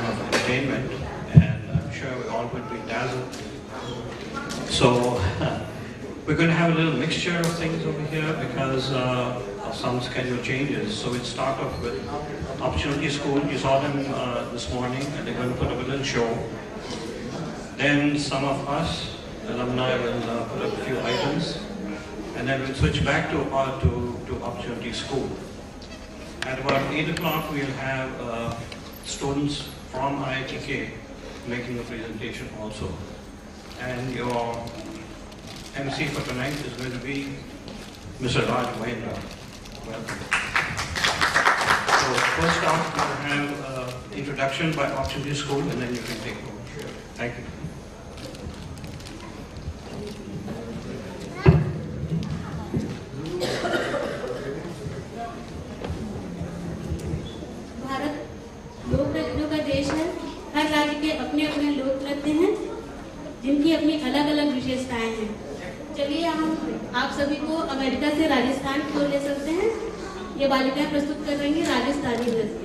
time of entertainment, and I'm sure we all would be dazzled. So we're going to have a little mixture of things over here because of some schedule changes. So we'll start off with Opportunity School. You saw them this morning, and they're going to put up a little show. Then some of us, alumni, will put up a few items, and then we'll switch back to Opportunity School. At about 8 o'clock, we'll have students from IITK making a presentation also. And your MC for tonight is going to be Mr. Raj Mahendra. Welcome. So first off, we'll have introduction by Opportunity School, and then you can take over. Thank you. हर राज्य के अपने अपने लोक नृत्य हैं जिनकी अपनी अलग अलग विशेषताएं हैं। चलिए हम आप सभी को अमेरिका से राजस्थान की ओर ले सकते हैं। ये बालिकाएं प्रस्तुत कर रही हैं राजस्थानी नृत्य।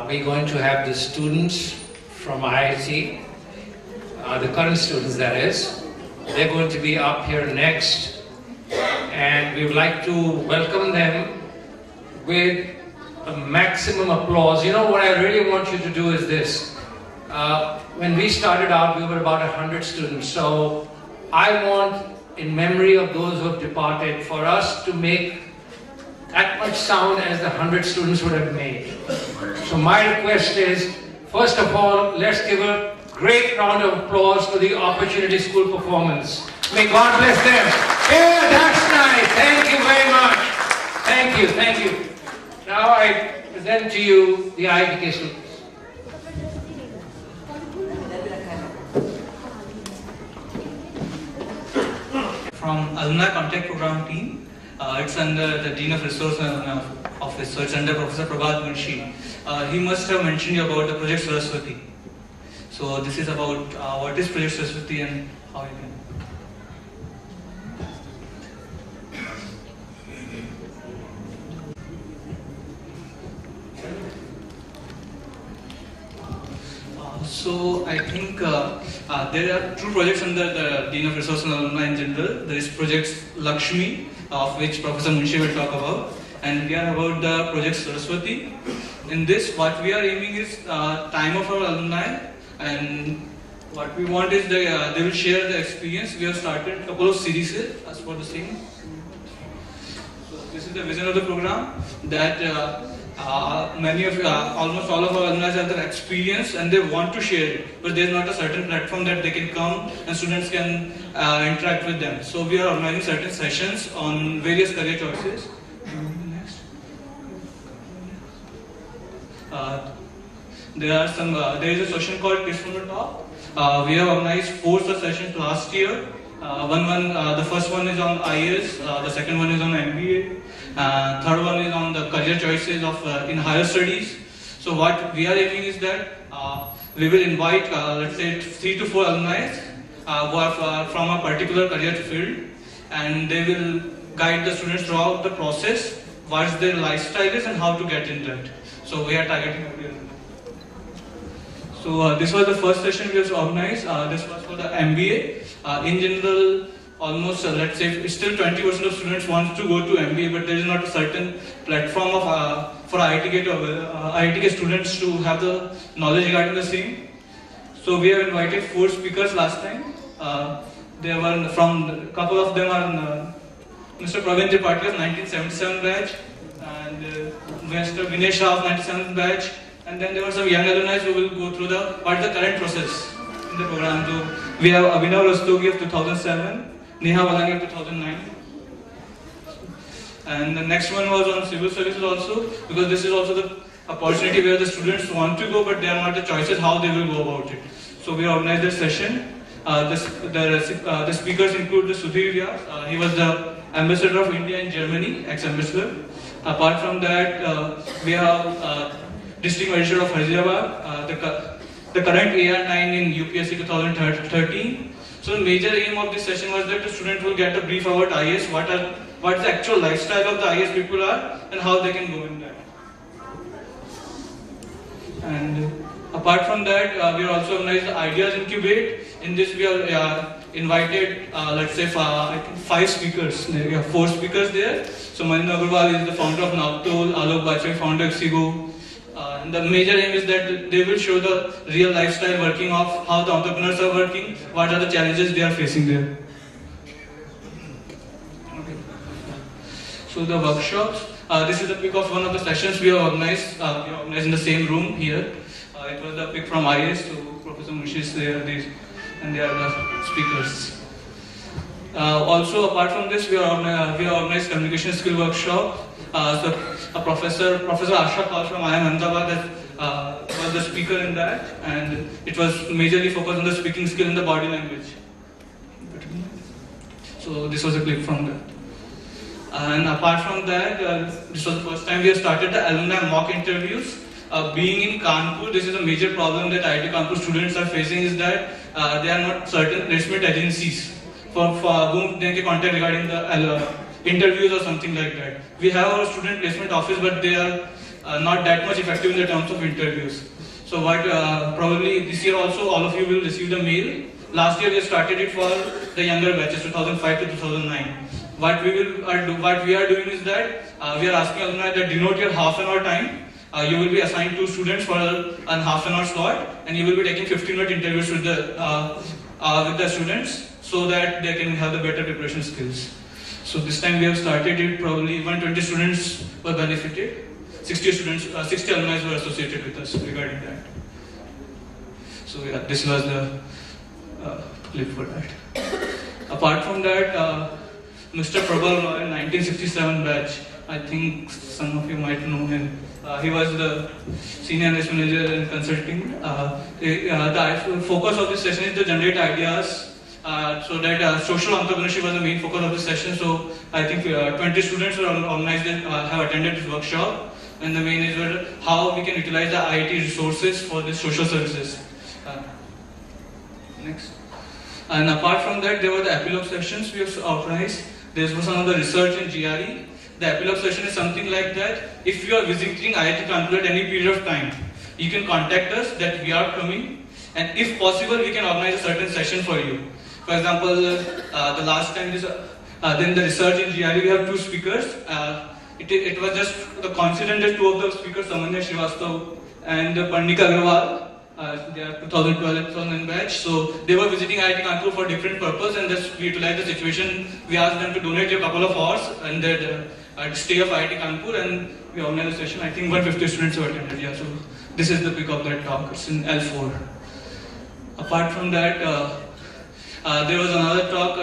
we're going to have the students from IIT, the current students that is. They're going to be up here next, and we would like to welcome them with a maximum applause. You know what I really want you to do is this. When we started out, we were about 100 students. So I want, in memory of those who have departed, for us to make that much sound as the 100 students would have made. So my request is, first of all, let's give a great round of applause for the Opportunity School performance. May God bless them. Yeah, that's nice. Thank you very much. Thank you, thank you. Now I present to you the IITK students. From Alumni Contact Program team. It's under the Dean of Resource Office, so it's under Professor Prabhat Munshi. He must have mentioned you about the Project Saraswati. So this is about what is Project Saraswati and how you can. So I think there are two projects under the Dean of Resource and Alumni in general. There is Project Lakshmi, of which Professor Munshi will talk about, and we are about the Project Saraswati. In this, what we are aiming is time of our alumni, and what we want is they will share the experience. We have started a couple of series as for the same. So this is the vision of the program, that many of almost all of our alumni have the experience and they want to share it, but there is not a certain platform that they can come and students can interact with them. So we are organizing certain sessions on various career choices. There is a session called Kids from the Top. We have organized 4 such sessions last year. The first one is on IAS, the second one is on MBA, third one is on the career choices of in higher studies. So what we are aiming is that we will invite let's say 3 to 4 alumni who are from a particular career field, and they will guide the students throughout the process, what their lifestyle is and how to get in that. So we are targeting everyone. So this was the first session we have organized. This was for the MBA. In general, almost let's say still 20% of students want to go to MBA, but there is not a certain platform of for IITK students to have the knowledge regarding the same. So we have invited 4 speakers last time. There were a couple of them are Mr. Praveen Tripathi of 1977 batch, and Mr. Vinay Shah of 97th batch, and then there were some young alumni who will go through the current process in the program. So we have Abhinav Rastogi of 2007, Neha Valangi of 2009. And the next one was on civil services also, because this is also the opportunity where the students want to go, but they are not the choices how they will go about it. So we organized this session. The speakers include the Sudhir Vyas. He was the ambassador of India in Germany, ex-ambassador. Apart from that, we have District Magistrate of Hyderabad, the current AR9 in UPSC 2013. So the major aim of this session was that the student will get a brief about IAS, what the actual lifestyle of the IAS people are, and how they can go in that. And apart from that, we are also organized the Ideas Incubate. In this, we are invited, let's say, I think 5 speakers. We have 4 speakers there. So Maninder Agarwal is the founder of Navtol, Alok Bajpai, founder of Exigo. And the major aim is that they will show the real lifestyle working of how the entrepreneurs are working, what are the challenges they are facing there. Okay. So the workshops, this is a pic of one of the sessions we have organized. We have organized in the same room here. It was the pic from IAS, so Professor Munshi is there, and they are the speakers. Also, apart from this, we organized communication skill workshop. So Professor Asha Paul from IIM Ahmedabad was the speaker in that, and it was majorly focused on the speaking skill in the body language. So this was a clip from that. And apart from that, this was the first time we have started the alumni mock interviews. Being in Kanpur, this is a major problem that IIT Kanpur students are facing, is that there are not certain placement agencies for whom they can contact regarding the interviews or something like that. We have our student placement office, but they are not that much effective in the terms of interviews. So what probably this year also all of you will receive the mail. Last year we started it for the younger batches, 2005 to 2009. What we are doing is that we are asking alumni that denote your half an hour time. You will be assigned 2 students for a half an hour slot, and you will be taking 15-minute interviews with the students so that they can have the better preparation skills. So this time we have started it, probably 120 students were benefited. 60 alumni were associated with us regarding that. So yeah, this was the clip for that. Apart from that, Mr. Prabal Roy, 1967 batch, I think some of you might know him. He was the senior analyst manager in consulting. The focus of this session is to generate ideas, so that social entrepreneurship was the main focus of this session. So I think 20 students were organized and have attended this workshop. And the main is how we can utilize the IIT resources for the social services. Next. And apart from that, there were the epilogue sessions we have organized. There was some of the research in GRE. The epilogue session is something like that. If you are visiting IIT Kanpur at any period of time, you can contact us that we are coming, and if possible, we can organize a certain session for you. For example, the last time then the research in GRE, we have 2 speakers. It was just the coincidence that 2 of the speakers, Samanya Srivastav and Parnika Agarwal, they are 2012 and 2009 batch. So they were visiting IIT Kanpur for different purpose, and just we utilized the situation. We asked them to donate a couple of hours and that stay of IIT Kanpur, and we organized a session. I think 150 students have attended. Yeah, so this is the pic of that talk. It's in L4. Apart from that, there was another talk.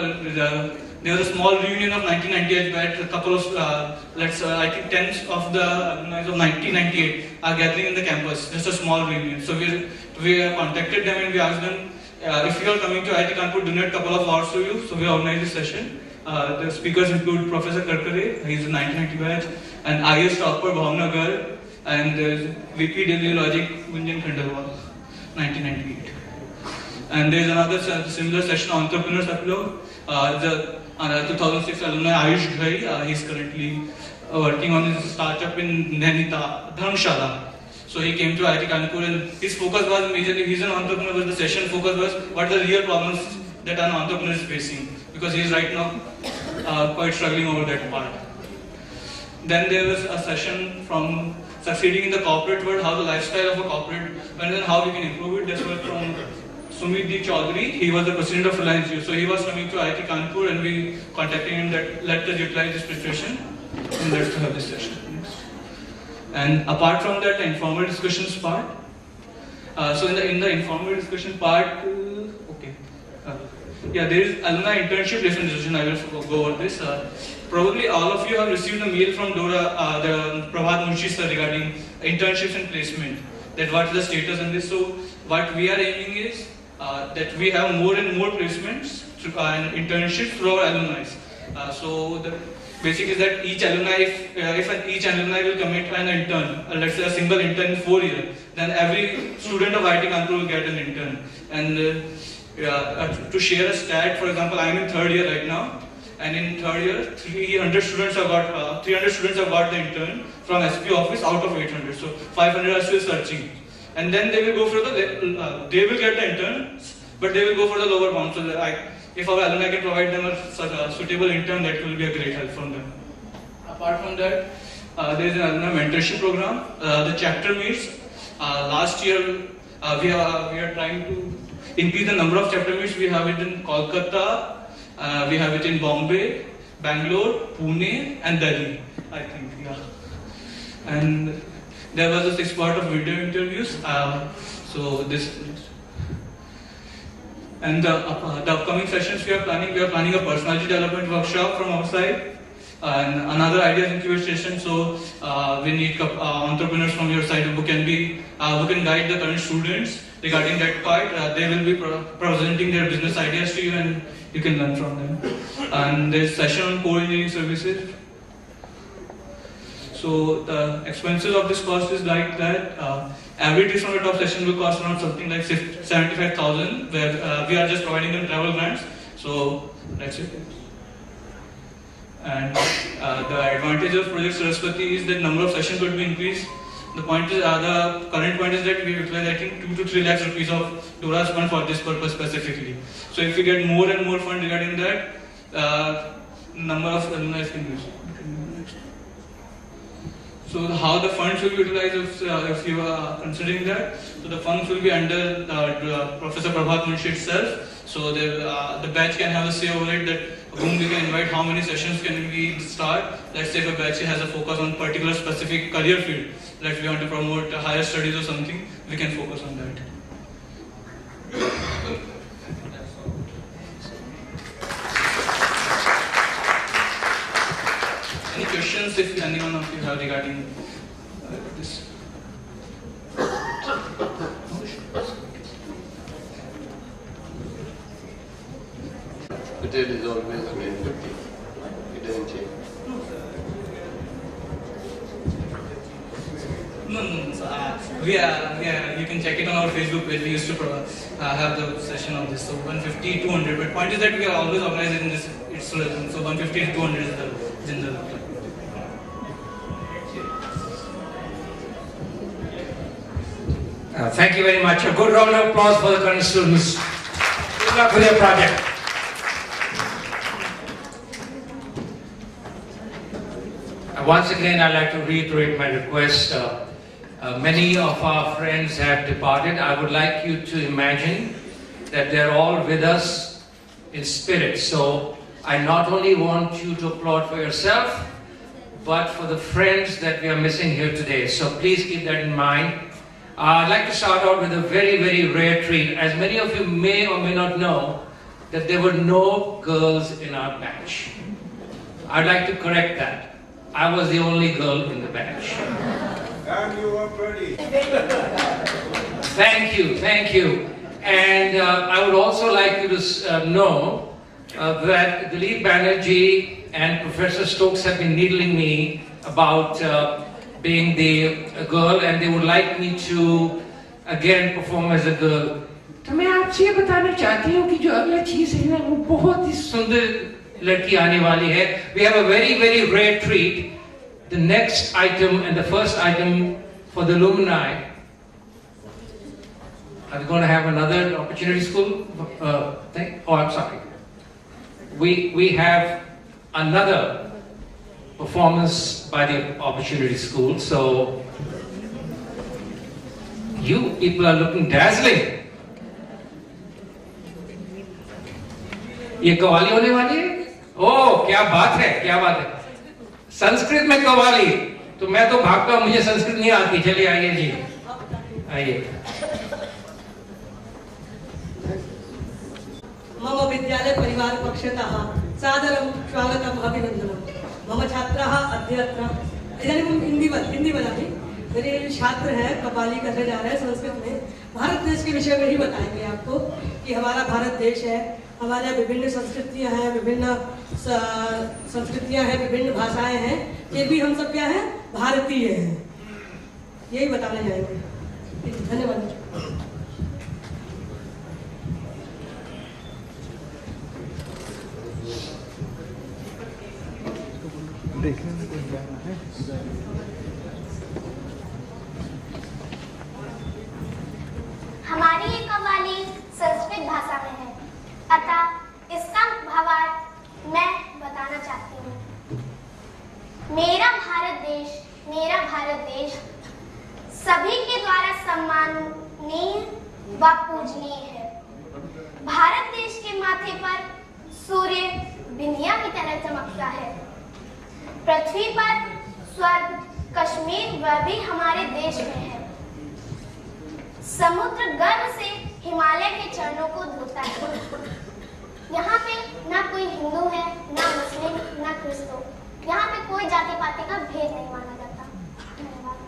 There was a small reunion of 1998 batch. A couple of, I think 10 of the alumni of 1998 are gathering in the campus. Just a small reunion. So we contacted them and we asked them if you are coming to IIT Kanpur, donate a couple of hours to you. So we organized this session. The speakers include Professor Karkare, he is a 1990 batch, and IS topper Bhavna Gar, and VP Daily Logic Gunjan Khandelwal, 1998. And there is another similar session on entrepreneurs epilogue. The 2006 alumni Ayush Ghai, he is currently working on his startup in Nainital, Dharamshala. So he came to IIT Kanpur, and his focus was majorly, he's an entrepreneur, but the session focus was what are the real problems that an entrepreneur is facing, because he is right now quite struggling over that part. Then there was a session from succeeding in the corporate world, how the lifestyle of a corporate, and then how we can improve it. This was from Sumit D. Chaudhary. He was the president of Reliance Jio. So he was coming to IIT Kanpur, and we contacted him that let us utilize this preparation and let's have this session. And apart from that, the informal discussions part. So in the informal discussion part, there is alumni internship resolution. I will go over this. Probably all of you have received a mail from Dora, the Prabhat Munshi sir, regarding internships and placement. That what is the status on this? So what we are aiming is that we have more and more placements and internships through our alumni. So the basic is that each alumni, if each alumni will commit an intern, let's say a single intern in 4 years, then every student of IIT Kanpur will get an intern. And to share a stat, for example, I am in 3rd year right now, and in 3rd year, 300 students have got the intern from SP office out of 800. So 500 are still searching, and then they will go for they will get the interns, but they will go for the lower one. So if our alumni can provide them a suitable intern, that will be a great help from them. Apart from that, there is an alumni mentorship program. The chapter meets. Last year, we are trying to increase the number of chapter meets. We have it in Kolkata, we have it in Bombay, Bangalore, Pune, and Delhi, I think. Yeah. And there was a 6 part of video interviews. So this. And the upcoming sessions we are planning a personality development workshop from our side, and another ideas incubation. So we need entrepreneurs from your side who can guide the current students regarding that part. They will be presenting their business ideas to you, and you can learn from them. And there's session on core engineering services. So the expenses of this course is like that. Every trip from the top session will cost around something like 75,000, where we are just providing them travel grants. So that's it. And the advantage of Project Saraswati is that number of sessions could be increased. The point is, the current point is that we utilize, I think, 2 to 3 lakhs rupees of DORA's fund for this purpose specifically. So if we get more and more fund regarding that, number of alumni can use. So how the funds will be utilized if you are considering that? So the funds will be under Professor Prabhat Munshi itself. So the batch can have a say over it, that whom we can invite, how many sessions can we start. Let's say if a batch has a focus on particular specific career field, like we want to promote higher studies or something, we can focus on that. Any questions if anyone of you have regarding this? Patel is always 950. It doesn't change. No. So, you can check it on our Facebook page. We used to have the session on this. So 150, 200. But point is that we are always organizing this. It's so 150 to 200 is the general. Thank you very much. A good round of applause for the current students. Good luck with your project. Once again, I'd like to reiterate my request. Many of our friends have departed. I would like you to imagine that they're all with us in spirit. So I not only want you to applaud for yourself, but for the friends that we are missing here today. So please keep that in mind. I'd like to start out with a very, very rare treat. As many of you may or may not know, that there were no girls in our batch. I'd like to correct that. I was the only girl in the batch. And you were pretty. Thank you. And I would also like you to know that Dilip Banerjee and Professor Stokes have been needling me about being the girl, and they would like me to again perform as a girl. तो मैं आपसे ये बताना चाहती हूँ कि जो अगला चीज है ना, वो बहुत ही सुंदर लड़की आने वाली है. We have a very, very rare treat. The next item and the first item for the alumni. Are we going to have another opportunity school thing? Oh, I'm sorry. We have another performance by the opportunity school. So you people are looking dazzling. ये कव्वाली होने वाली है? ओह, क्या बात है. संस्कृत में कव्वाली. तो मैं तो भागता, मुझे संस्कृत नहीं आती. चलिए आइए जी, आइए. मम विद्यालय परिवार पक्षतः सादरं स्वागतम् अभिनन्दनम्. मम छात्राः अद्यत्र इदानीं हिंदी वदामि. मेरे छात्र हैं, कव्वाली करने जा रहे हैं संस्कृत में. भारत देश के विषय में ही बताएंगे आपको कि हमारा भारत देश है, हमारे विभिन्न संस्कृतियां हैं, विभिन्न भाषाएं हैं, फिर भी हम सब क्या हैं, भारतीय हैं. यही बताने जाएंगे. धन्यवाद. देखने में कुछ गाना है. हमारी ये कव्वाली संस्कृत भाषा में है, अतः इसका भावार्थ मैं बताना चाहती हूँ. मेरा भारत देश सभी के द्वारा सम्माननीय व पूजनीय है. भारत देश के माथे पर सूर्य बिंदिया की तरह चमकता है. पृथ्वी पर स्वर्ग कश्मीर वह भी हमारे देश में है. समुद्र गर्व से हिमालय के चरणों को धोता है. यहाँ पे ना कोई हिंदू है, ना मुस्लिम, ना क्रिस्तो. यहाँ पे कोई जाति पाति का भेद नहीं माना जाता. धन्यवाद.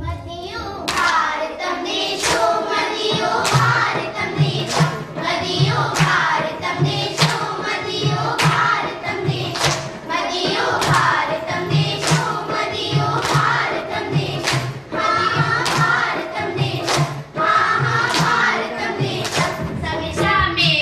मदियो भारतम देशो, मदियो भारतम देशो, मदियो भारतम देशो, मदियो भारतम देशो, मदियो भारतम देशो, मदियो भारतम देशो, महाभारतम देशो, महाभारतम देशो. सविशा में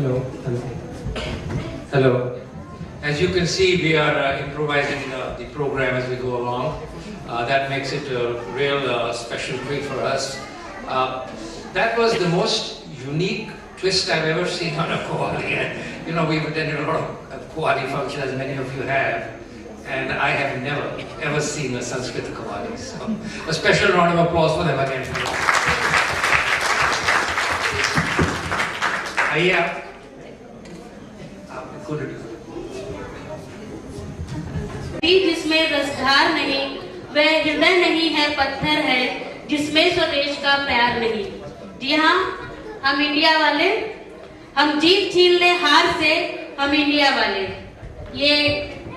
Hello. Hello. Hello. As you can see, we are improvising the program as we go along. That makes it a real special treat for us. That was the most unique twist I've ever seen on a Qawwali. And, you know, we've attended a lot of Qawwali functions, as many of you have, and I have never, ever seen a Sanskrit Qawwali. So, a special round of applause for them again. आइए आप खुद जिसमें रसधार नहीं, वह हृदय नहीं है, पत्थर है जिसमें स्वदेश का प्यार नहीं। जी हाँ, हम इंडिया वाले, हम जीत छीन ले हार से, हम इंडिया वाले। ये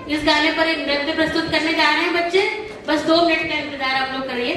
इस गाने पर एक नृत्य प्रस्तुत करने जा रहे हैं बच्चे, बस 2 मिनट का इंतजार आप लोग करिए।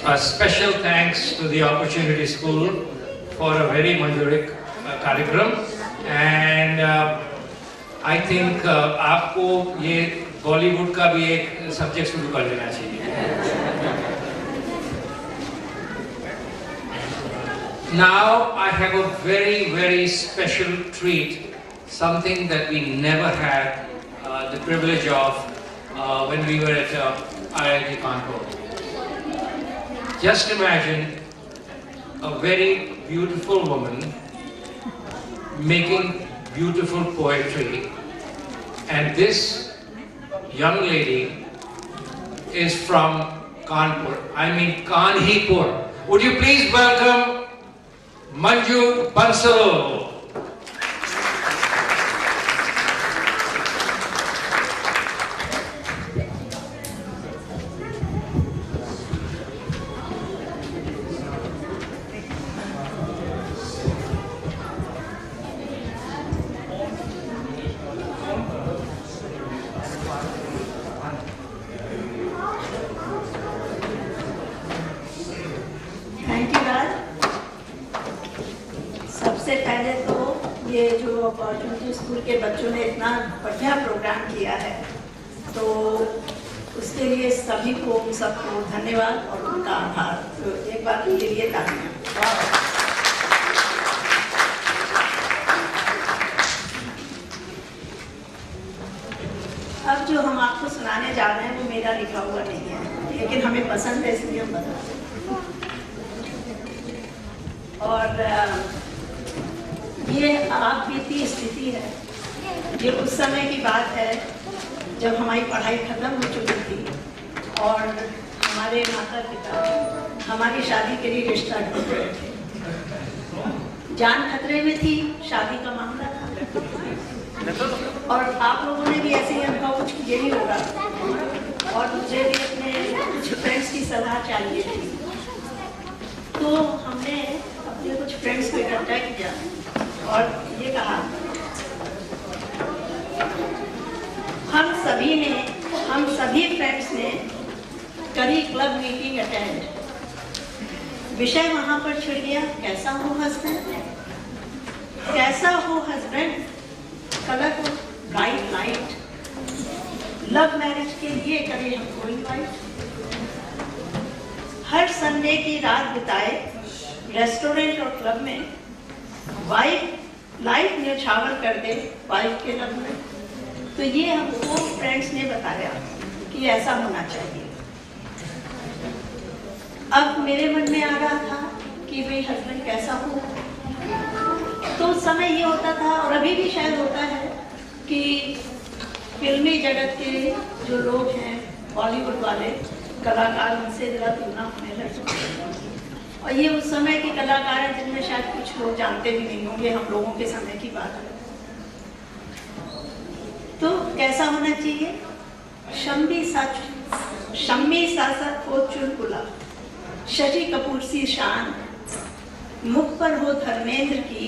a special thanks to the Opportunity School for a very Manjurik कार्यक्रम, and I think आपको ये बॉलीवुड का भी एक सब्जेक्ट शुरू कर देना चाहिए. Now I have a very, very special treat, something that we never had the privilege of when we were at IIT Kanpur. Just imagine a very beautiful woman making beautiful poetry, and this young lady is from Kanpur, I mean Kanhipur. Would you please welcome Manju Bansal. सबसे पहले तो ये जो opportunity school के बच्चों ने इतना बढ़िया प्रोग्राम किया है, तो उसके लिए सभी को सबको धन्यवाद और उनका आभार. तो एक बार के लिए तालियां. अब जो हम आपको सुनाने जा रहे हैं वो मेरा लिखा हुआ नहीं है, लेकिन हमें पसंद है इसलिए हम बता रहे हैं. और ये आप बीती स्थिति है, ये उस समय की बात है जब हमारी पढ़ाई खत्म हो चुकी थी और हमारे माता पिता हमारी शादी के लिए रिश्ता ढूंढ रहे थे. जान खतरे में थी, शादी का मामला था, और आप लोगों ने भी ऐसे ही अनुभव कुछ किए ही होगा. और मुझे भी अपने कुछ फ्रेंड्स की सलाह चाहिए थी, तो हमने अपने कुछ फ्रेंड्स को इकट्ठा किया और ये कहा, हम सभी फ्रेंड्स ने करी क्लब मीटिंग अटेंड. विषय वहां पर छिड़ गया, कैसा हो हस्बैंड, कैसा हो हस्बैंड, कलर को ब्राइट लाइट, लव मैरिज के लिए करें हमको इनवाइट. हर संडे की रात बिताए रेस्टोरेंट और क्लब में, वाइफ लाइफ न्यौछावर कर दे वाइफ के लब में. तो ये हमको फ्रेंड्स ने बताया कि ऐसा होना चाहिए. अब मेरे मन में आ रहा था कि भाई हस्बैंड कैसा हो. तो उस समय ये होता था और अभी भी शायद होता है कि फिल्मी जगत के जो लोग हैं, बॉलीवुड वाले कलाकार, उनसे जरा तुलना होने लगी. और ये उस समय के कलाकार हैं जिनमें शायद कुछ लोग जानते भी नहीं होंगे, हम लोगों के समय की बात है. तो कैसा होना चाहिए, शम्मी सासत हो चुलबुला, शशि कपूर सी शान, मुख पर हो धर्मेंद्र की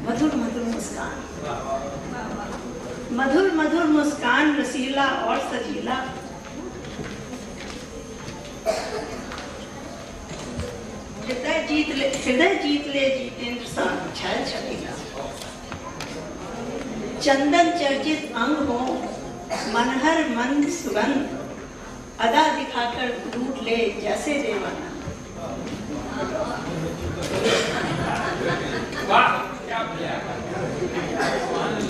मधुर मधुर मुस्कान. मधुर मधुर मुस्कान रसीला और सजीला, हृदय जीत ले जितेंद्र सा छल छबीला. चंदन चर्चित अंग हो मनहर मंद सुगंध, अदा दिखाकर लूट ले जैसे देवाना.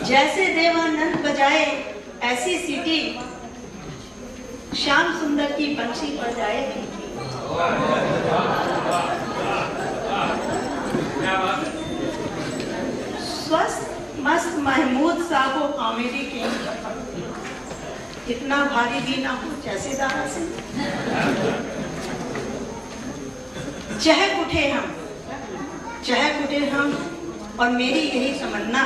जैसे देवानंद बजाए ऐसी सीटी, श्याम सुंदर की बंशी पर जाए फीकी. स्वस्थ मस्त महमूद साहब कॉमेडी के, इतना भारी भी ना हो जैसे दारा से. चहक उठे हम और मेरी यही तमन्ना,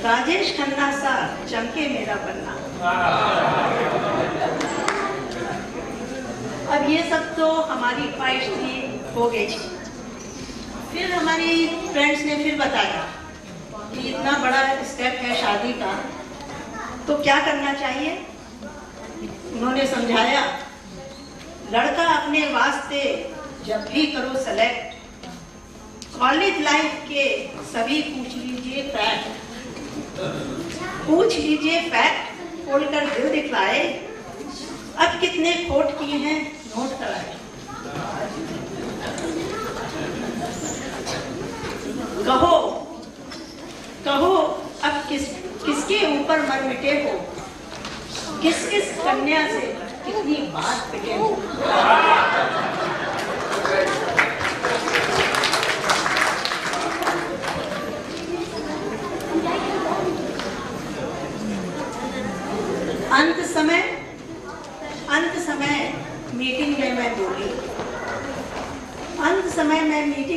राजेश खन्ना सा चमके मेरा पन्ना. अब ये सब तो हमारी ख्वाहिश थी, हो गई. फिर हमारी फ्रेंड्स ने फिर बताया कि इतना बड़ा स्टेप है शादी का, तो क्या करना चाहिए. उन्होंने समझाया, लड़का अपने वास्ते जब भी करो सेलेक्ट, कॉलेज लाइफ के सभी पूछ लीजिए फैक्ट, खोलकर दिल दिखलाए, अब कितने खोट किए हैं नोट कराए। कहो अब किसके ऊपर मर मिटे हो, किस कन्या से कितनी बात पिटे हो। अंत समय मीटिंग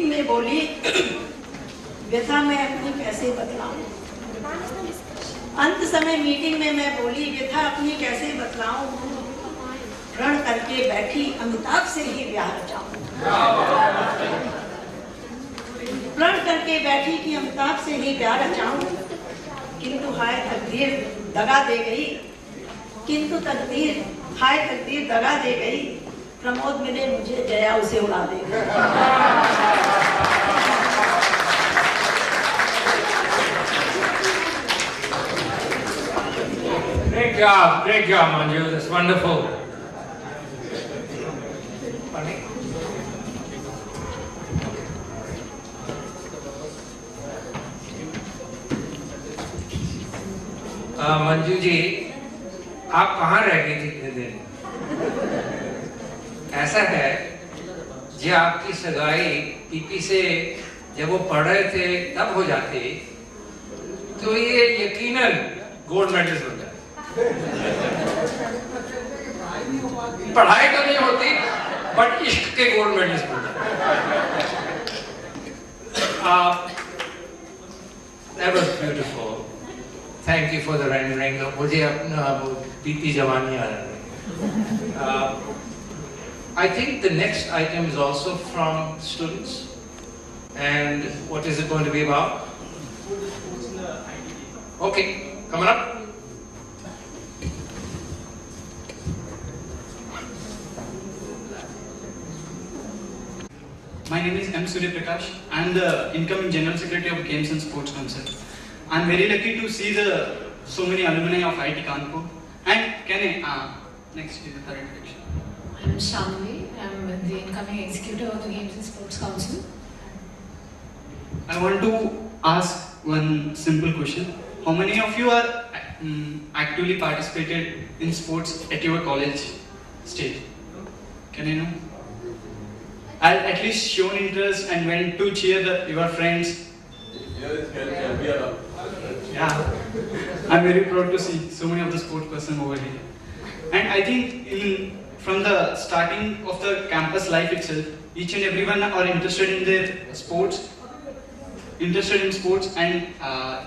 में बोली, व्यथा मैं अपनी कैसे बतलाऊं। अंत समय मीटिंग में मैं बोली, व्यथा अपनी कैसे बतलाऊं, प्रण करके बैठी अमिताभ से ही ब्याह रचाऊं। प्रण करके बैठी कि अमिताभ से ही ब्याह रचाऊं, किंतु हाय तकदीर दगा दे गई, हाय तकदीर दगा दे गई, प्रमोद मिले मुझे, जया उसे उड़ा दे गई। Great job, Manju. That's wonderful. Funny. Manju ji, आप कहाँ रह गई थी इतने दिन? ऐसा है, जी आपकी सगाई पीपी से जब वो पढ़ रहे थे तब हो जाती, तो ये यकीनन गोल्ड मेडलिस्ट हो जाते। पढ़ाई तो नहीं होती, बट इश्क के गोल्ड मेडलिस्ट हो जाते। That was beautiful. Thank you for the rendering. मुझे अपना बीती जवानी आ रही है। I think the next item is also from students. And what is it going to be about? Okay, coming up. My name is M. Surya Prakash. I am the incoming General Secretary of Games and Sports Council. I am very lucky to see so many alumni of IIT Kanpur. And can I, next is the third introduction. I am Shamli. I am the incoming executive of the Games and Sports Council. I want to ask one simple question. How many of you are actively participated in sports at your college stage? Can I know? At least shown interest and went to cheer your friends. Yeah, I'm very proud to see so many of the sports person over here. And I think from the starting of the campus life itself, each and everyone are interested in their sports, and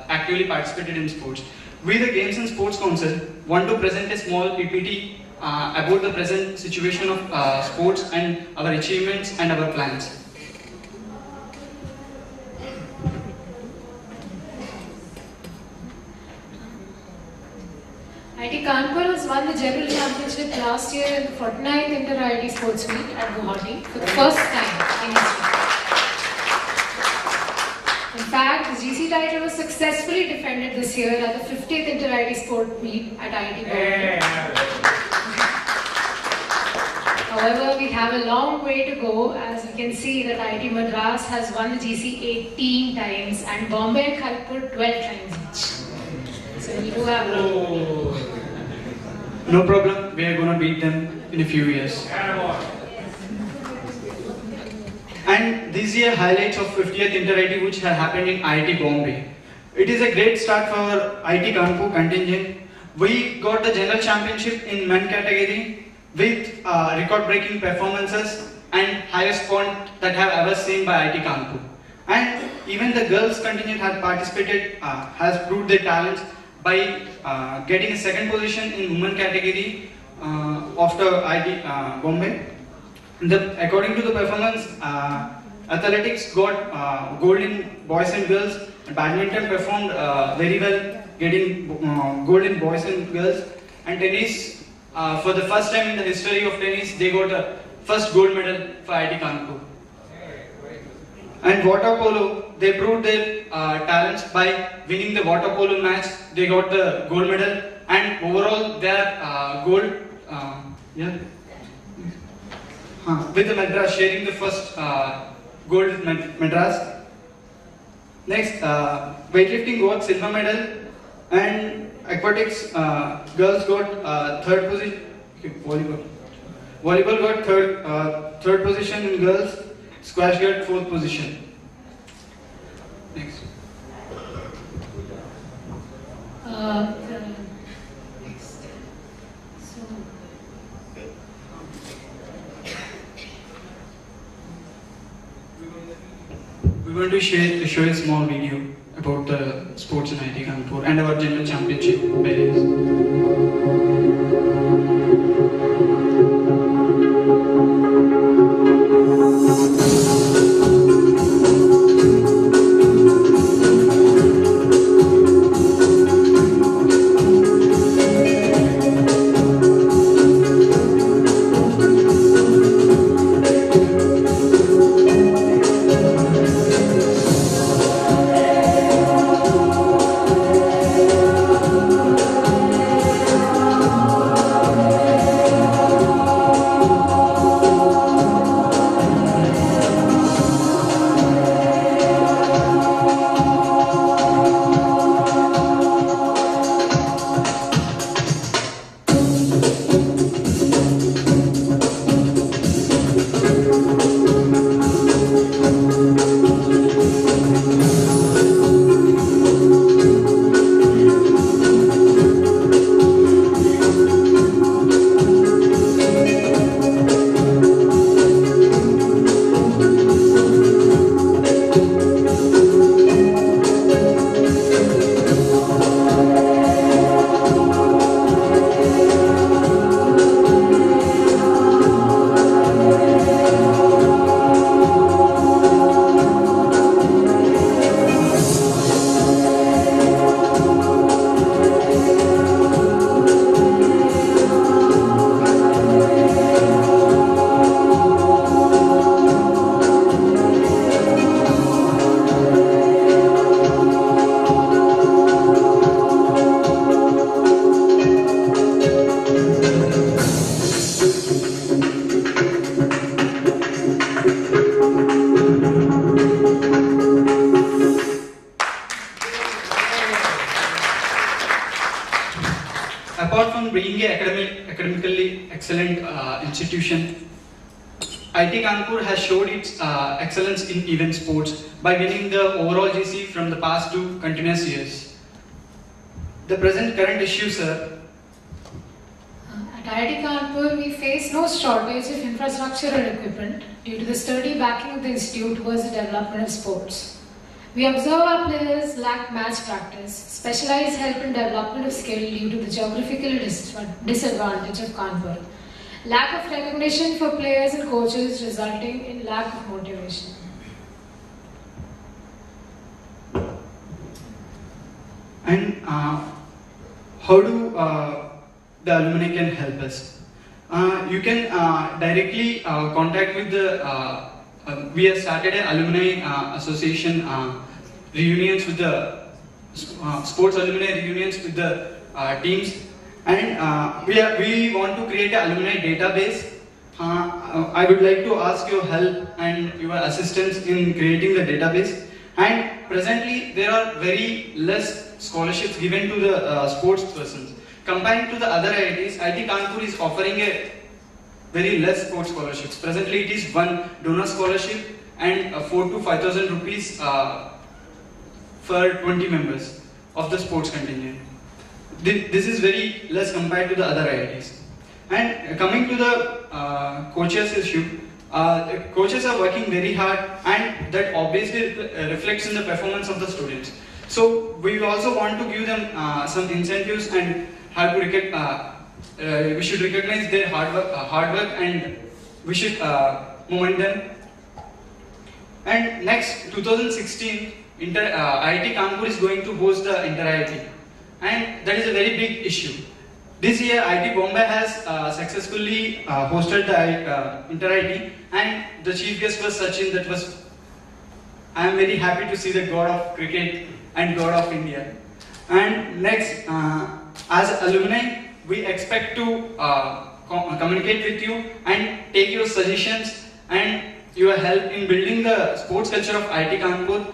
actively participated in sports. We, the Games and Sports Council, want to present a small PPT about the present situation of sports and our achievements and our plans. IIT Kanpur has won the General Championship last year in the 49th Inter-IIT Sports Meet at Guwahati for the first time in history. In fact, the GC title was successfully defended this year at the 50th Inter-IIT Sport Meet at IIT Bombay. However, we have a long way to go, as we can see that IIT Madras has won the GC 18 times and Bombay and Kharagpur 12 times each. So we do have a long. No problem, we are going to beat them in a few years. And this year highlights of 50th Inter-IIT which have happened in IIT Bombay. It is a great start for our IIT Kanpur contingent. We got the General Championship in men category with record-breaking performances and highest point that have ever seen by IIT Kanpur. And even the girls contingent has participated, has proved their talents by getting a second position in women category after IIT Bombay. According to the performance, athletics got gold in boys and girls, and badminton performed very well, getting gold in boys and girls, and tennis for the first time in the history of tennis, they got a first gold medal for IIT Kanpur. And water polo, they proved their talents by winning the water polo match. They got the gold medal, and overall they are gold. With the Madras sharing the first gold with Madras. Next, weightlifting got silver medal, and aquatics girls got third position. Volleyball got third position in girls. Squash got fourth position. Next. Next. So. We're going to show a small video about the sports in IIT Kanpur and our general championship barriers. Apart from being an academically excellent institution, IIT Kanpur has showed its excellence in event sports by winning the overall GC from the past 2 continuous years. The current issue, sir. At IIT Kanpur, we face no shortage of infrastructure and equipment due to the sturdy backing of the institute towards the development of sports. We observe our players lack match practice, specialized help in development of skill due to the geographical disadvantage of Kanpur, lack of recognition for players and coaches resulting in lack of motivation. And how do the alumni can help us? You can directly contact with the we have started an alumni association reunions with the sports alumni reunions with the teams, and we want to create an alumni database. I would like to ask your help and your assistance in creating the database. And presently there are very less scholarships given to the sports persons. Comparing to the other IITs, IIT Kanpur is offering a very less sports scholarships. Presently it is 1 donor scholarship and 4,000 to 5,000 rupees for 20 members of the sports contingent. This is very less compared to the other IITs. And coming to the coaches issue, the coaches are working very hard, and that obviously reflects in the performance of the students. So we also want to give them some incentives and how to we should recognize their hard work, and we should moment them. And next 2016, IIT Kanpur is going to host the Inter-IIT, and that is a very big issue. This year, IIT Bombay has successfully hosted the Inter-IT, and the chief guest was Sachin. I am very happy to see the god of cricket and god of India. And next, as alumni, we expect to communicate with you and take your suggestions and your help in building the sports culture of IIT Kanpur.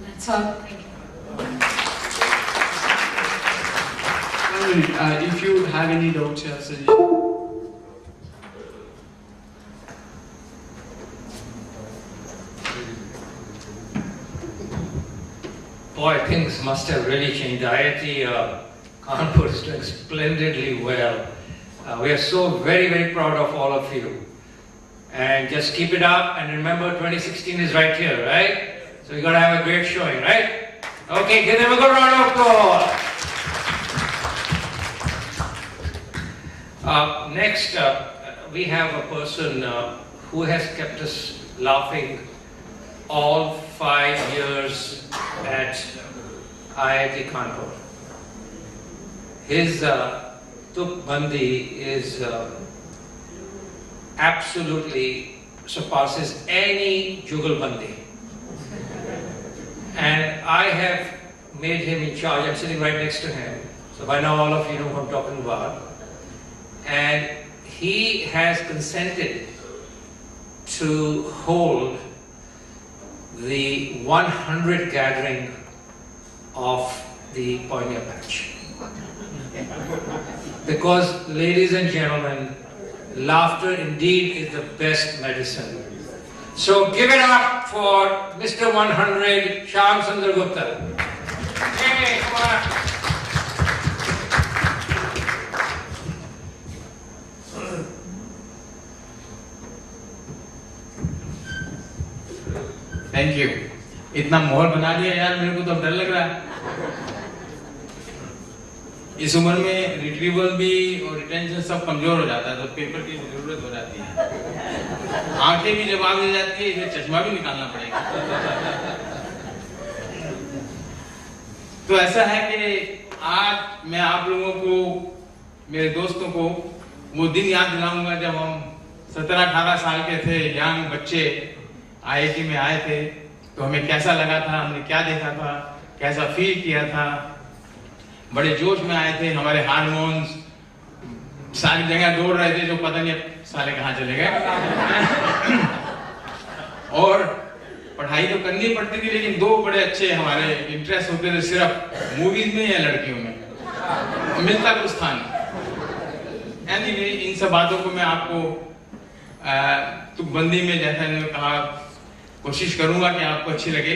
That's all. Thank you. 1 minute. If you have any doubts or suggestions. Boy, things must have really changed. IIT Kanpur is doing splendidly well. We are so very, very proud of all of you. And just keep it up, and remember 2016 is right here, right? So you gotta have a great showing, right? Okay, give them a good round of applause. Next, we have a person who has kept us laughing all 5 years at IIT Kanpur. His Tukbandi is absolutely surpasses any Jugalbandi. And I have made him in charge. I'm sitting right next to him. So by now all of you know who I'm talking about. And he has consented to hold the 100th gathering of the Pioneer Batch. Because, ladies and gentlemen, laughter indeed is the best medicine. So give it up for Mr. 100, Shyam Sundar Gupta. Hey, come on. Thank you. इतना माहौल बना दिया यार, मेरे को तो अब डर लग रहा है। इस उम्र में रिट्रीवल भी और रिटेंशन सब कमजोर हो जाता है, तो पेपर की जरूरत हो जाती है। आंखें भी जवाब दे जाती है, इसे चश्मा भी निकालना पड़ेगा। तो ऐसा है कि आज मैं आप लोगों को, मेरे दोस्तों को वो दिन याद दिलाऊंगा जब हम 17-18 साल के थे, यंग बच्चे IIT में आए थे। तो हमें कैसा लगा था, हमने क्या देखा था, कैसा फील किया था। बड़े जोश में आए थे, हमारे हार्मोन्स सारी जगह दौड़ रहे थे, जो पता नहीं साले कहाँ चले गए। और पढ़ाई तो करनी पड़ती थी, लेकिन दो बड़े अच्छे हमारे इंटरेस्ट होते थे, सिर्फ मूवीज में या लड़कियों में, मिलता कुछ था नहीं। एनीवे, इन सब बातों को मैं आपको तुकबंदी में, जैसा इन्होंने कहा, कोशिश करूंगा कि आपको अच्छी लगे।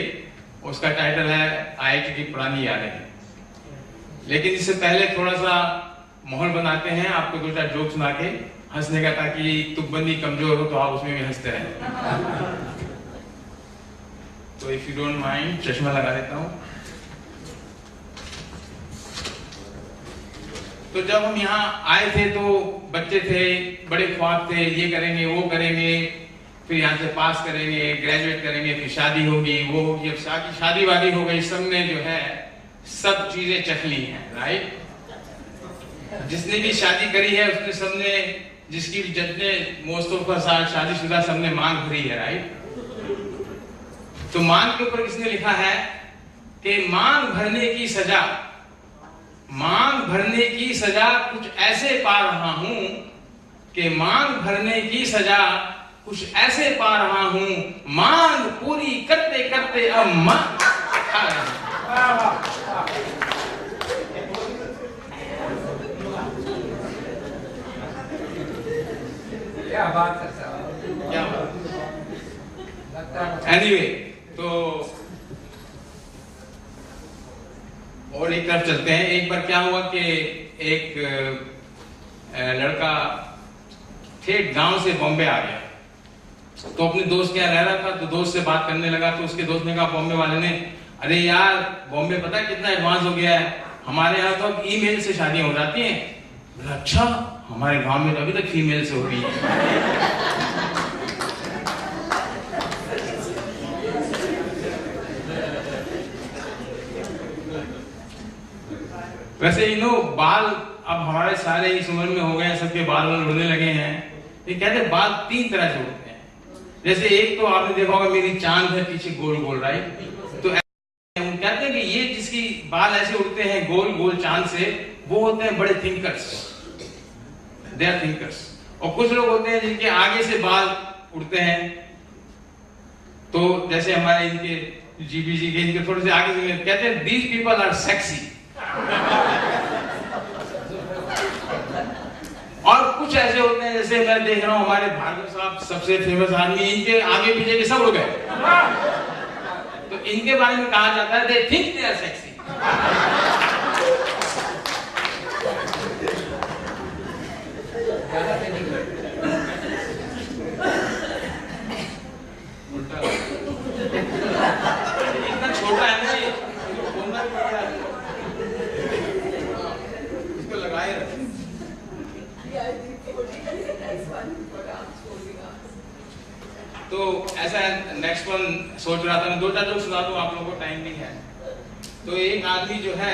उसका टाइटल है IIT की पुरानी यादें। लेकिन इससे पहले थोड़ा सा माहौल बनाते हैं, आपको 2-4 जोक सुना के हंसने का, ताकि तुकबंदी कमजोर हो तो आप उसमें भी हंसते रहें। तो इफ यू डोंट माइंड, चश्मा लगा देता हूं। तो जब हम यहाँ आए थे तो बच्चे थे, बड़े ख्वाब थे, ये करेंगे वो करेंगे, फिर यहाँ से पास करेंगे, ग्रेजुएट करेंगे, फिर शादी होगी, वो होगी। अब शादी वादी हो गई, सबने जो है सब चीजें चख ली हैं, राइट। जिसने भी शादी करी है उसने, सबने, जिसकी जितने मोस्ट ऑफ शादीशुदा सबने मांग भरी है, राइट। तो मांग के ऊपर किसने लिखा है कि मांग भरने की सजा, मांग भरने की सजा कुछ ऐसे पा रहा हूं कि मांग भरने की सजा कुछ ऐसे पा रहा हूं, मांग पूरी करते करते अब मांग खा रहा हूं। क्या बात है साहब, क्या बात। एनीवे, तो और एक तरफ चलते हैं। एक बार क्या हुआ कि एक लड़का ठेठ गांव से बॉम्बे आ गया, तो अपने दोस्त के यहाँ रह रहा था। तो दोस्त से बात करने लगा, तो उसके दोस्त ने कहा बॉम्बे वाले ने, अरे यार बॉम्बे पता है कितना एडवांस हो गया है, हमारे यहाँ तो अब ईमेल से शादियां हो जाती हैं। बोला अच्छा, हमारे गांव में तो अभी तक फीमेल से हो रही है। वैसे बाल अब हमारे सारे इस उम्र में हो गए हैं, सबके बाल उड़ने लगे हैं। ये कहते हैं बाल 3 तरह से उड़ते हैं। जैसे एक तो आपने देखा होगा मेरी चांद है पीछे गोल गोल, राइट? तो हम कहते हैं कि ये जिसकी बाल ऐसे उड़ते हैं गोल गोल चांद से, वो होते हैं बड़े थिंकर्स, दे आर थिंकर्स। और कुछ लोग होते हैं जिनके आगे से बाल उड़ते हैं, तो जैसे हमारे इनके जीबीजी के इनके थोड़े से आगे से कहते हैं दीज पीपल आर सेक्सी। और कुछ ऐसे होते हैं जैसे मैं देख रहा हूं हमारे भार्गव साहब सबसे फेमस आदमी, इनके आगे पीछे के सब उड़ गए, तो इनके बारे में कहा जाता है they think they are sexy. इतना छोटा है ना ये, बोलना भी पड़ रहा है, इसको लगाए रखें। तो ऐसा नेक्स्ट वन सोच रहा था मैं, 2-4 लोग सुना दूं आप लोगों को, टाइम नहीं है। तो एक आदमी जो है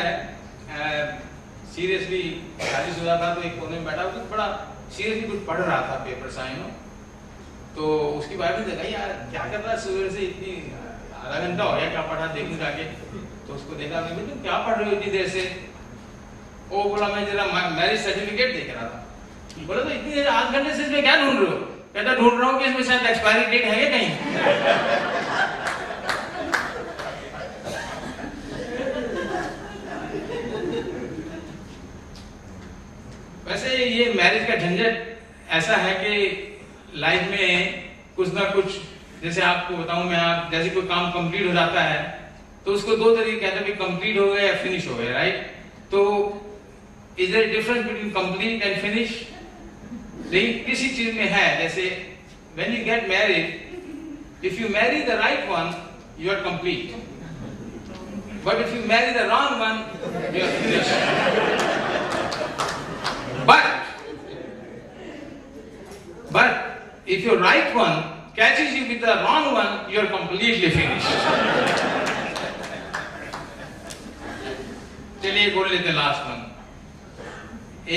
सीरियसली शादीशुदा था, तो एक कोने में बैठा हुआ बड़ा सीरियसली कुछ पढ़ रहा था पेपर साइन। तो उसकी वाइफ ने देखा यार क्या कर रहा है सुबह से, इतनी आधा घंटा हो गया क्या पढ़ा देखने जाके। तो उसको देखा तुम क्या पढ़ रहे हो इतनी देर से? वो बोला मैं जरा मैरिज सर्टिफिकेट देख रहा था। बोला तो इतनी देर 8 घंटे से इसमें क्या ढूंढ रहे हो? कहता ढूंढ रहा हूँ कि इसमें शायद एक्सपायरी डेट है क्या कहीं। वैसे ये मैरिज का झंझट ऐसा है कि लाइफ में कुछ ना कुछ, जैसे आपको बताऊं मैं, आप जैसे कोई काम कंप्लीट हो जाता है तो उसको 2 तरीके कहते हैं कि कंप्लीट हो गया या फिनिश हो गया, राइट? तो is there difference between complete and finish? लेकिन किसी चीज में है, जैसे when you get married, if you marry the right one you are complete, but if you marry the wrong one you are finish. But if your right one catches you with the wrong one, you are completely finished. चलिए बोल लेते last one.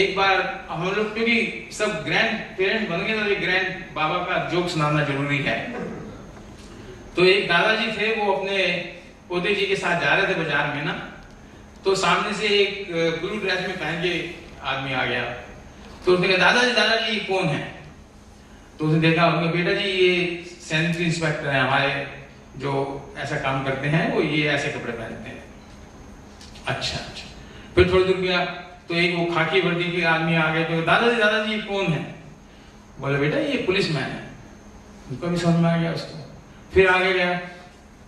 एक बार हम लोग क्योंकि सब grand parent बन गए तो ग्रैंड बाबा का जोक सुनाना जरूरी है। तो एक दादाजी थे, वो अपने पोते जी के साथ जा रहे थे बाजार में ना, तो सामने से एक ब्लू ड्रेस में पहन के आदमी आ गया। तो उसने कहा दादाजी ये कौन है? तो उसने देखा, उसने बेटा जी ये सैनिटरी इंस्पेक्टर है हमारे, जो ऐसा काम करते हैं, वो ये ऐसे कपड़े पहनते हैं। अच्छा। फिर थोड़ी दूर गया तो एक वो खाकी वर्दी के आदमी आ गए, तो दादाजी ये कौन है? बोले बेटा ये पुलिस मैन है। उनको भी समझ में आ गया उसको। फिर आगे गया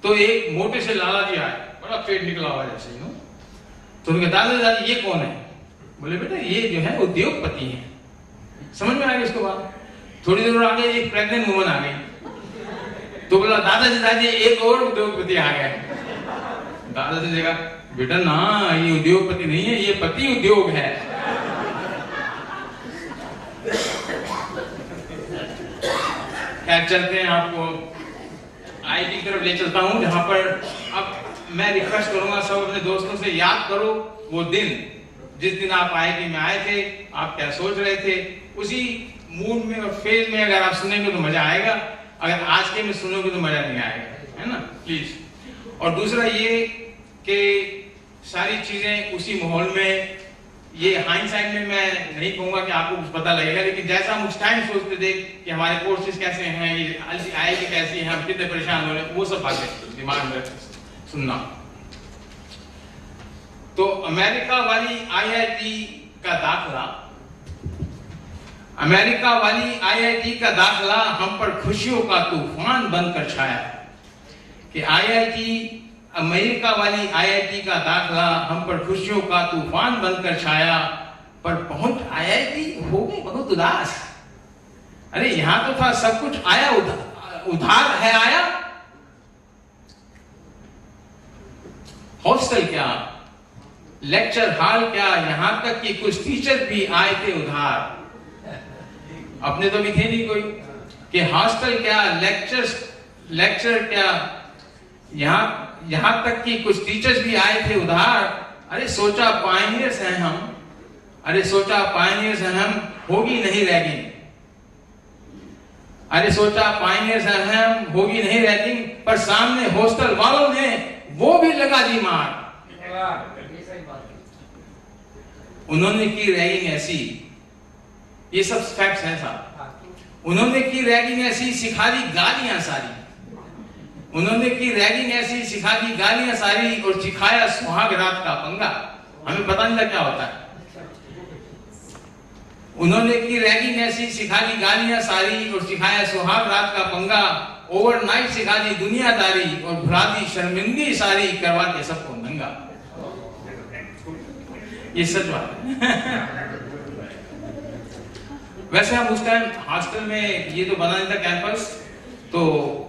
तो एक मोटे से लाला जी आए, बड़ा पेट निकला हुआ जैसे नो। तो उनके दादाजी ये कौन है? बोले बेटा ये जो है उद्योगपति है। समझ में आ गया उसको बात। थोड़ी देर आगे एक प्रेग्नेंट वुमन आ गई, तो बोला दादाजी एक और उद्योगपति आ गया। दादाजी देखा बेटा ना ये उद्योगपति नहीं है, ये पति उद्योग है। क्या चलते हैं, आपको आईटी की तरफ ले चलता हूं, जहां पर अब मैं रिक्वेस्ट करूंगा सब अपने दोस्तों से याद करो वो दिन जिस दिन आप आईटी में आए थे, आप क्या सोच रहे थे, उसी मूड में और फेज में अगर आप सुनेंगे तो मजा आएगा, अगर आज के में सुनोगे तो मजा नहीं आएगा, है ना प्लीज। और दूसरा ये कि सारी चीजें उसी माहौल में, ये हाइंडसाइड में मैं नहीं कहूंगा कि आपको कुछ पता लगेगा, लेकिन जैसा हम उस टाइम सोचते थे कि हमारे कोर्सेज कैसे हैं, ये आईआईटी कैसी है, हम कितने परेशान हो रहे हैं, वो सब बातें दिमाग में सुनना। तो अमेरिका वाली आईआईटी का दाखला, अमेरिका वाली आईआईटी का दाखला हम पर खुशियों का तूफान बनकर छाया कि आईआईटी, अमेरिका वाली आईआईटी का दाखला हम पर खुशियों का तूफान बनकर छाया, पर पहुंच आईआईटी हो गई बहुत उदास। अरे यहां तो था सब कुछ, आया उधार है आया। हॉस्टल क्या, लेक्चर हॉल क्या, यहां तक कि कुछ टीचर भी आए थे उधार। अपने तो भी थे नहीं कोई कि हॉस्टल क्या, लेक्चर क्या, यहां तक कि कुछ टीचर्स भी आए थे उधार। अरे सोचा पायनियर्स हैं हम, अरे सोचा पायनियर्स हैं हम, होगी नहीं रैगिंग। अरे सोचा पायनियर्स हैं हम, होगी नहीं रैगिंग, पर सामने हॉस्टल वालों ने वो भी लगा दी मार। उन्होंने की रैगिंग ऐसी, ये सब फैक्ट्स हैं साहब। उन्होंने की रैगिंग ऐसी, सिखा दी गालियां सारी। उन्होंने की रैगिंग ऐसी, सिखा दी गालियां सारी, और सिखाया सुहाग रात का पंगा। हमें पता नहीं क्या होता है। उन्होंने की रैगिंग ऐसी, सिखा दी गालियां सारी, और सिखाया सुहाग रात का पंगा। ओवरनाइट सिखा दी दुनियादारी, और भुला दी शर्मिंदगी सारी, करवा के सबको नंगा। ये सच बात है। वैसे हम उस टाइम हॉस्टल में, ये तो बना नहीं था कैंपस, तो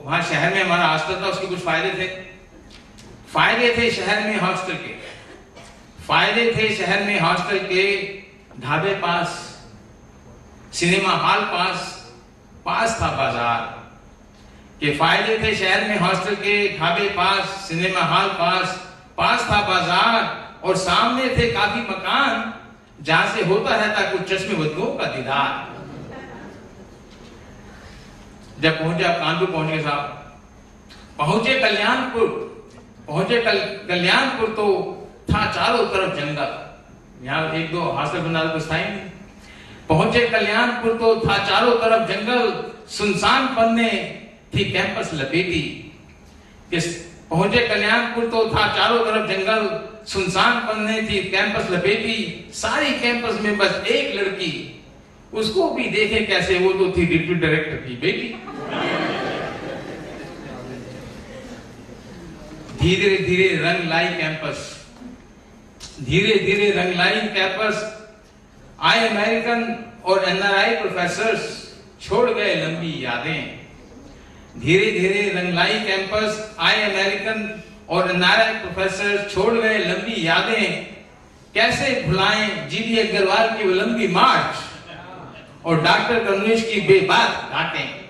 वहां शहर में हमारा हॉस्टल था, उसके कुछ फायदे थे। फायदे थे शहर में हॉस्टल के, फायदे थे शहर में हॉस्टल के। ढाबे पास, सिनेमा हॉल पास, पास था बाजार के। फायदे थे शहर में हॉस्टल के, ढाबे पास, सिनेमा हॉल पास, पास था बाजार, और सामने थे काफी मकान जहां से होता रहता कुछ चश्मे बदलुओं का दीदार। जब पहुंचे, आप कानपुर पहुंचे साहब, पहुंचे कल्याणपुर, पहुंचे कल्याणपुर तो था चारों तरफ जंगल। यहाँ एक दो हॉस्टल बना कुछ था ही नहीं। पहुंचे कल्याणपुर तो था चारों तरफ जंगल, सुनसान पन्ने थी कैंपस लपेटी। पहुंचे कल्याणपुर तो था चारों तरफ जंगल, सुनसान पन्ने थी कैंपस लपेटी। सारी कैंपस में बस एक लड़की, उसको भी देखे कैसे, वो तो थी डिप्टी डायरेक्टर की बेटी। धीरे धीरे रंग लाई कैंपस, धीरे धीरे रंग लाई कैंपस। आए अमेरिकन और एनआरआई प्रोफेसर्स, छोड़ गए लंबी यादें। धीरे धीरे रंग लाई कैंपस, आए अमेरिकन और एनआरआई प्रोफेसर, छोड़ गए लंबी यादें। कैसे भुलाएं जीडी अग्रवाल की वो लंबी मार्च, और डॉक्टर कम्युनिस्ट की बेबाक डांटें।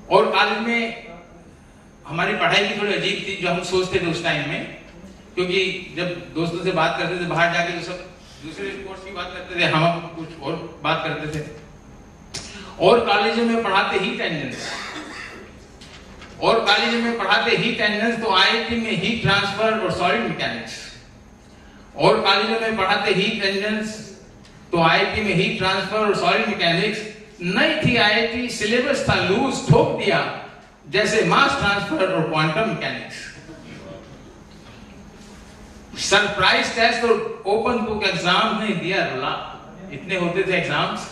और कॉलेज में हमारी पढ़ाई भी थोड़ी अजीब थी, जो हम सोचते थे उस टाइम में, क्योंकि जब दोस्तों से बात करते थे बाहर जाके, तो सब दूसरे कोर्स की बात करते थे, हम कुछ और बात करते थे। और कॉलेज में पढ़ाते ही टेंडेंस, और कॉलेज में पढ़ाते ही टेंडेंस, तो आईआईटी में हीट ट्रांसफर और सॉलिड मैकेनिक्स। और कॉलेज में पढ़ाते ही टेंडेंस, तो आईआईटी में हीट ट्रांसफर और सॉलिड मैकेनिक्स। नहीं थी आईआईटी, सिलेबस था लूज, ठोक दिया जैसे मास ट्रांसफर और क्वांटम मैकेनिक्स। सरप्राइज टेस्ट और ओपन बुक एग्जाम ने दिया रुला। इतने होते थे एग्जाम्स,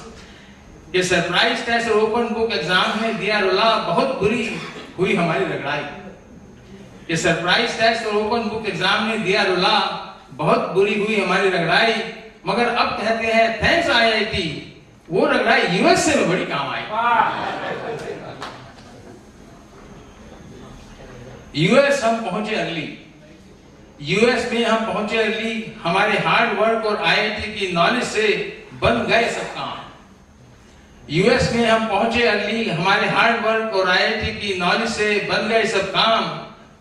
ये सरप्राइज टेस्ट और ओपन बुक एग्जाम ने दिया रुला। बहुत बुरी हुई हमारी रगड़ाई। ये सरप्राइज टेस्ट और ओपन बुक एग्जाम ने दिया रुला, बहुत बुरी हुई हमारी रगड़ाई। मगर अब कहते हैं थैंक्स आईआईटी, वो रगड़ाई यूएसए में बड़ी काम आई। यूएस हम पहुंचे अर्ली, यूएस में हम पहुंचे अर्ली। हमारे हार्ड वर्क और आईआईटी की नॉलेज से बन गए सब काम। यूएस में हम पहुंचे अर्ली, हमारे हार्ड वर्क और आईआईटी की नॉलेज से बन गए सब काम।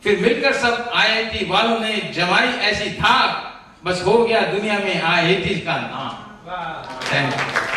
फिर मिलकर सब आईआईटी वालों ने जमाई ऐसी थाप, बस हो गया दुनिया में आईआईटी का नाम। Thank you.